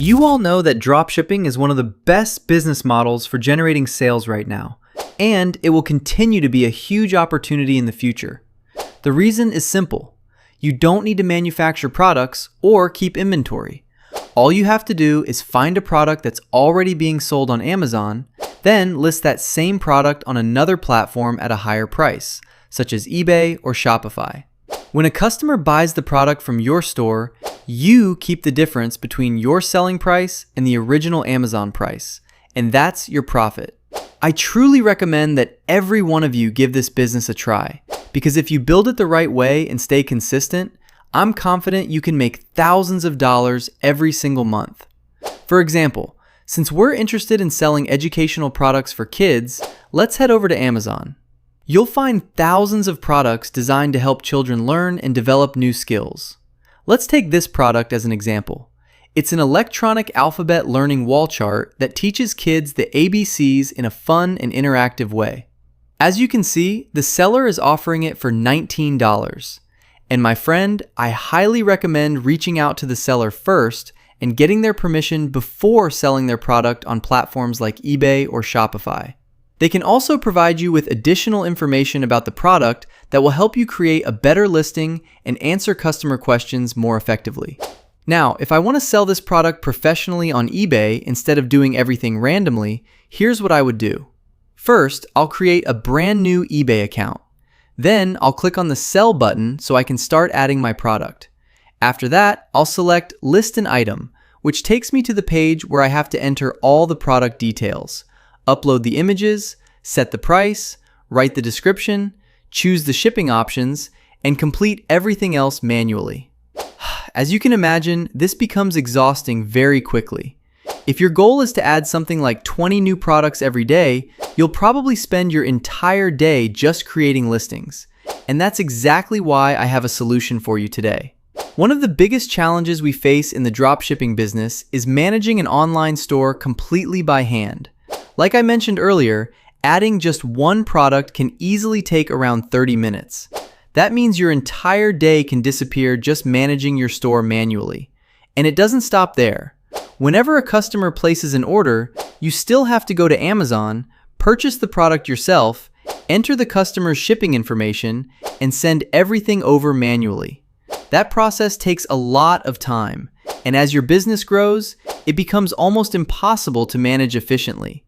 You all know that dropshipping is one of the best business models for generating sales right now, and it will continue to be a huge opportunity in the future. The reason is simple. You don't need to manufacture products or keep inventory. All you have to do is find a product that's already being sold on Amazon, then list that same product on another platform at a higher price, such as eBay or Shopify. When a customer buys the product from your store, you keep the difference between your selling price and the original Amazon price, and that's your profit. I truly recommend that every one of you give this business a try, because if you build it the right way and stay consistent, I'm confident you can make thousands of dollars every single month. For example, since we're interested in selling educational products for kids, let's head over to Amazon. You'll find thousands of products designed to help children learn and develop new skills. Let's take this product as an example. It's an electronic alphabet learning wall chart that teaches kids the ABCs in a fun and interactive way. As you can see, the seller is offering it for $19. And my friend, I highly recommend reaching out to the seller first and getting their permission before selling their product on platforms like eBay or Shopify. They can also provide you with additional information about the product that will help you create a better listing and answer customer questions more effectively. Now, if I want to sell this product professionally on eBay instead of doing everything randomly, here's what I would do. First, I'll create a brand new eBay account. Then I'll click on the Sell button so I can start adding my product. After that, I'll select List an Item, which takes me to the page where I have to enter all the product details. Upload the images, set the price, write the description, choose the shipping options, and complete everything else manually. As you can imagine, this becomes exhausting very quickly. If your goal is to add something like 20 new products every day, you'll probably spend your entire day just creating listings. And that's exactly why I have a solution for you today. One of the biggest challenges we face in the dropshipping business is managing an online store completely by hand. Like I mentioned earlier, adding just one product can easily take around 30 minutes. That means your entire day can disappear just managing your store manually. And it doesn't stop there. Whenever a customer places an order, you still have to go to Amazon, purchase the product yourself, enter the customer's shipping information, and send everything over manually. That process takes a lot of time, and as your business grows, it becomes almost impossible to manage efficiently.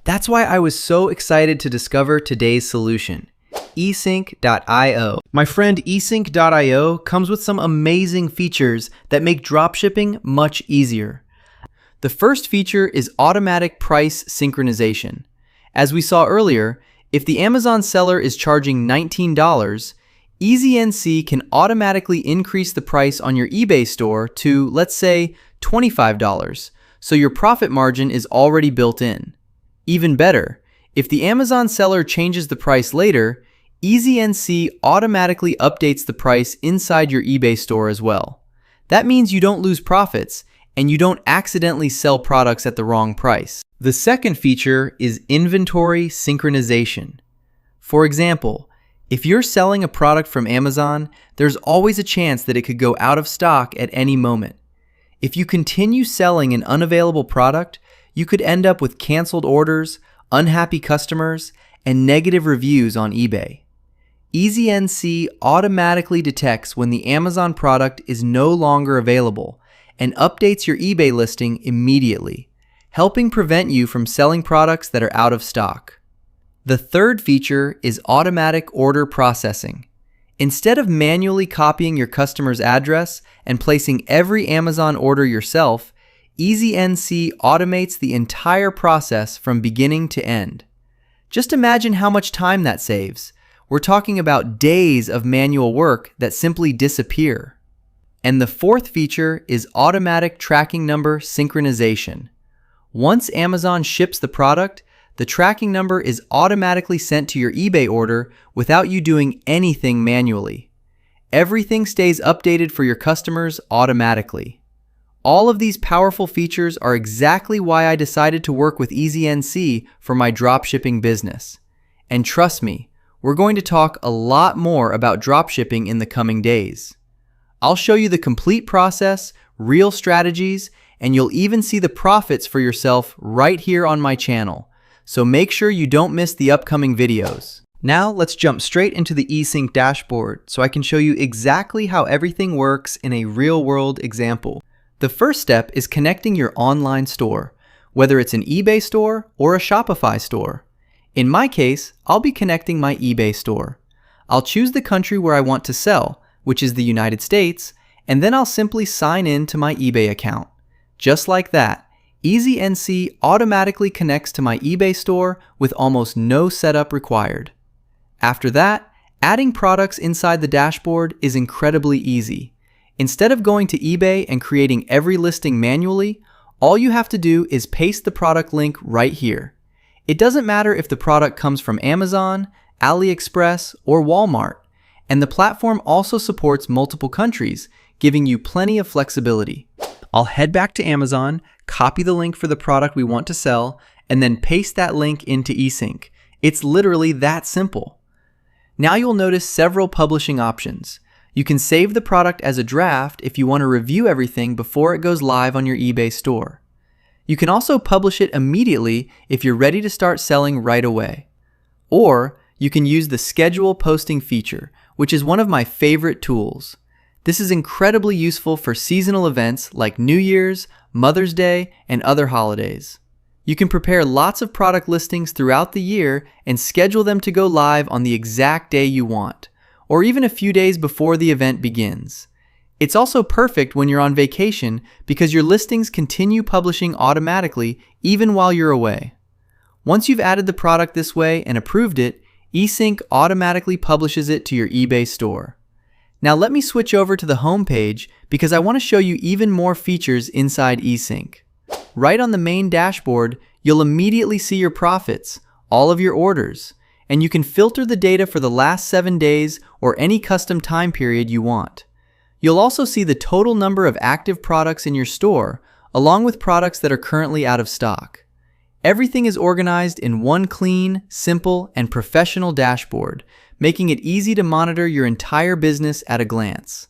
That's why I was so excited to discover today's solution, eSync.io. My friend eSync.io comes with some amazing features that make dropshipping much easier. The first feature is automatic price synchronization. As we saw earlier, if the Amazon seller is charging $19, EasyNC can automatically increase the price on your eBay store to, let's say, $25, so your profit margin is already built in. Even better, if the Amazon seller changes the price later, EasyNC automatically updates the price inside your eBay store as well. That means you don't lose profits and you don't accidentally sell products at the wrong price. The second feature is inventory synchronization. For example, if you're selling a product from Amazon, there's always a chance that it could go out of stock at any moment. If you continue selling an unavailable product, you could end up with canceled orders, unhappy customers, and negative reviews on eBay. EasyNC automatically detects when the Amazon product is no longer available and updates your eBay listing immediately, helping prevent you from selling products that are out of stock. The third feature is automatic order processing. Instead of manually copying your customer's address and placing every Amazon order yourself, EasyNC automates the entire process from beginning to end. Just imagine how much time that saves. We're talking about days of manual work that simply disappear. And the fourth feature is automatic tracking number synchronization. Once Amazon ships the product, the tracking number is automatically sent to your eBay order without you doing anything manually. Everything stays updated for your customers automatically. All of these powerful features are exactly why I decided to work with EasyNC for my dropshipping business. And trust me, we're going to talk a lot more about dropshipping in the coming days. I'll show you the complete process, real strategies, and you'll even see the profits for yourself right here on my channel. So make sure you don't miss the upcoming videos. Now let's jump straight into the eSync dashboard so I can show you exactly how everything works in a real-world example. The first step is connecting your online store, whether it's an eBay store or a Shopify store. In my case, I'll be connecting my eBay store. I'll choose the country where I want to sell, which is the United States, and then I'll simply sign in to my eBay account. Just like that, EasyNC automatically connects to my eBay store with almost no setup required. After that, adding products inside the dashboard is incredibly easy. Instead of going to eBay and creating every listing manually, all you have to do is paste the product link right here. It doesn't matter if the product comes from Amazon, AliExpress, or Walmart, and the platform also supports multiple countries, giving you plenty of flexibility. I'll head back to Amazon, copy the link for the product we want to sell, and then paste that link into eSync. It's literally that simple. Now you'll notice several publishing options. You can save the product as a draft if you want to review everything before it goes live on your eBay store. You can also publish it immediately if you're ready to start selling right away. Or you can use the schedule posting feature, which is one of my favorite tools. This is incredibly useful for seasonal events like New Year's, Mother's Day, and other holidays. You can prepare lots of product listings throughout the year and schedule them to go live on the exact day you want, or even a few days before the event begins. It's also perfect when you're on vacation because your listings continue publishing automatically even while you're away. Once you've added the product this way and approved it, eSync automatically publishes it to your eBay store. Now let me switch over to the home page because I want to show you even more features inside eSync. Right on the main dashboard, you'll immediately see your profits, all of your orders, and you can filter the data for the last 7 days or any custom time period you want. You'll also see the total number of active products in your store, along with products that are currently out of stock. Everything is organized in one clean, simple, and professional dashboard, making it easy to monitor your entire business at a glance.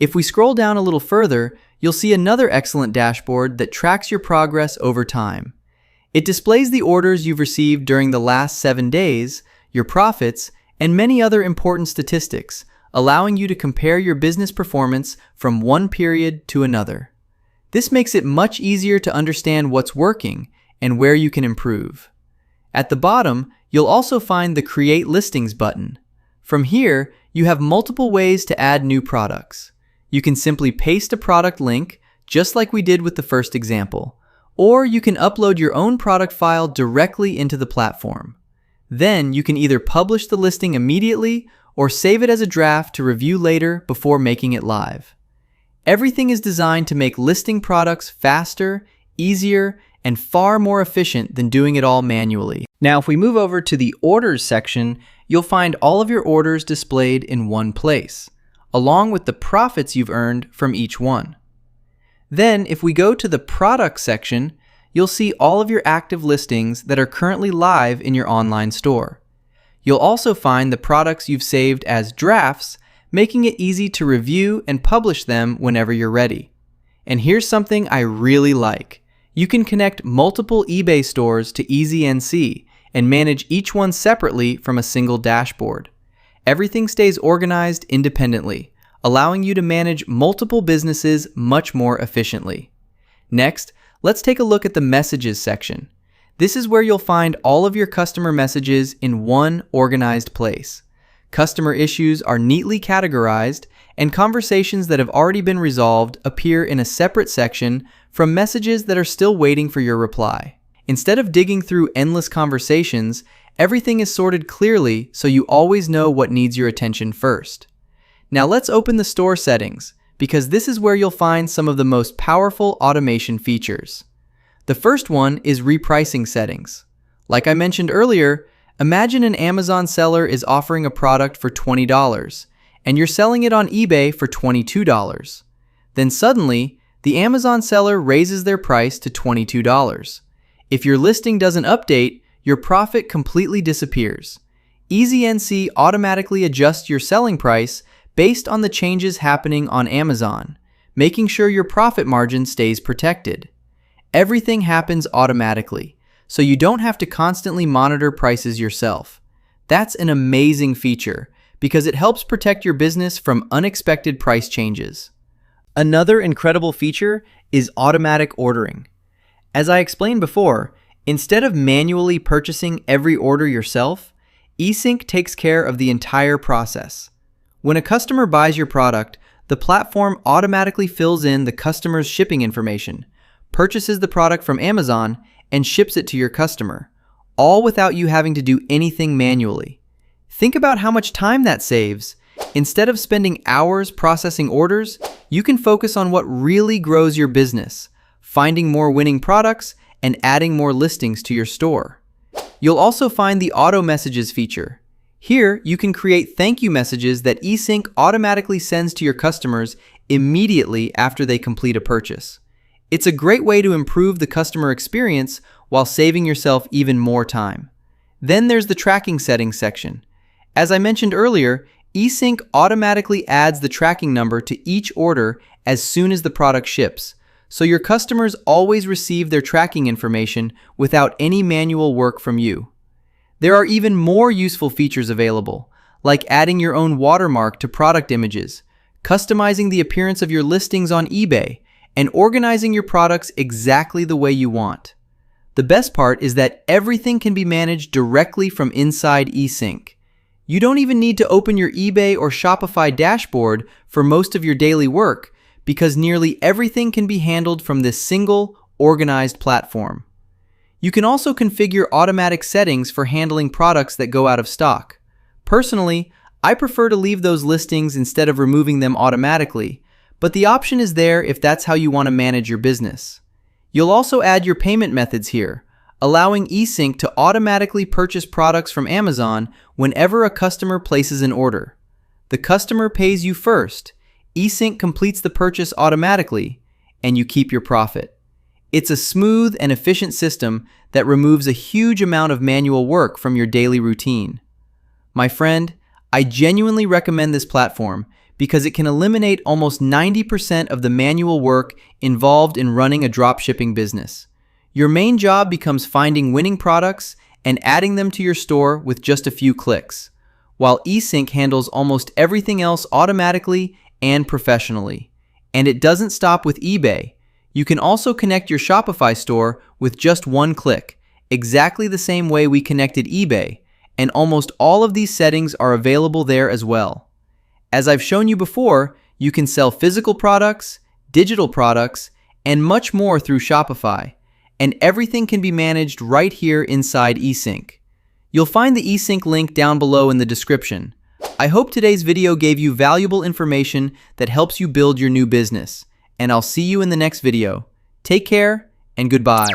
If we scroll down a little further, you'll see another excellent dashboard that tracks your progress over time. It displays the orders you've received during the last 7 days, your profits, and many other important statistics, allowing you to compare your business performance from one period to another. This makes it much easier to understand what's working and where you can improve. At the bottom, you'll also find the Create Listings button. From here, you have multiple ways to add new products. You can simply paste a product link, just like we did with the first example, or you can upload your own product file directly into the platform. Then you can either publish the listing immediately or save it as a draft to review later before making it live. Everything is designed to make listing products faster, easier, and far more efficient than doing it all manually. Now, if we move over to the Orders section, you'll find all of your orders displayed in one place, along with the profits you've earned from each one. Then, if we go to the Products section, you'll see all of your active listings that are currently live in your online store. You'll also find the products you've saved as drafts, making it easy to review and publish them whenever you're ready. And here's something I really like. You can connect multiple eBay stores to EasyNC and manage each one separately from a single dashboard. Everything stays organized independently, allowing you to manage multiple businesses much more efficiently. Next, let's take a look at the Messages section. This is where you'll find all of your customer messages in one organized place. Customer issues are neatly categorized, and conversations that have already been resolved appear in a separate section from messages that are still waiting for your reply. Instead of digging through endless conversations, everything is sorted clearly so you always know what needs your attention first. Now let's open the store settings, because this is where you'll find some of the most powerful automation features. The first one is repricing settings. Like I mentioned earlier, imagine an Amazon seller is offering a product for $20, and you're selling it on eBay for $22. Then suddenly, the Amazon seller raises their price to $22. If your listing doesn't update, your profit completely disappears. EasyNC automatically adjusts your selling price based on the changes happening on Amazon, making sure your profit margin stays protected. Everything happens automatically, so you don't have to constantly monitor prices yourself. That's an amazing feature because it helps protect your business from unexpected price changes. Another incredible feature is automatic ordering. As I explained before, instead of manually purchasing every order yourself, eSync takes care of the entire process. When a customer buys your product, the platform automatically fills in the customer's shipping information, purchases the product from Amazon, and ships it to your customer, all without you having to do anything manually. Think about how much time that saves. Instead of spending hours processing orders, you can focus on what really grows your business, finding more winning products and adding more listings to your store. You'll also find the auto messages feature. Here, you can create thank you messages that eSync automatically sends to your customers immediately after they complete a purchase. It's a great way to improve the customer experience while saving yourself even more time. Then there's the tracking settings section. As I mentioned earlier, eSync automatically adds the tracking number to each order as soon as the product ships, so your customers always receive their tracking information without any manual work from you. There are even more useful features available, like adding your own watermark to product images, customizing the appearance of your listings on eBay, and organizing your products exactly the way you want. The best part is that everything can be managed directly from inside eSync. You don't even need to open your eBay or Shopify dashboard for most of your daily work because nearly everything can be handled from this single, organized platform. You can also configure automatic settings for handling products that go out of stock. Personally, I prefer to leave those listings instead of removing them automatically, but the option is there if that's how you want to manage your business. You'll also add your payment methods here, allowing eSync to automatically purchase products from Amazon whenever a customer places an order. The customer pays you first, eSync completes the purchase automatically, and you keep your profit. It's a smooth and efficient system that removes a huge amount of manual work from your daily routine. My friend, I genuinely recommend this platform because it can eliminate almost 90% of the manual work involved in running a dropshipping business. Your main job becomes finding winning products and adding them to your store with just a few clicks, while eSync handles almost everything else automatically and professionally. And it doesn't stop with eBay. You can also connect your Shopify store with just one click, exactly the same way we connected eBay, and almost all of these settings are available there as well. As I've shown you before, you can sell physical products, digital products, and much more through Shopify, and everything can be managed right here inside eSync. You'll find the eSync link down below in the description. I hope today's video gave you valuable information that helps you build your new business, and I'll see you in the next video. Take care and goodbye.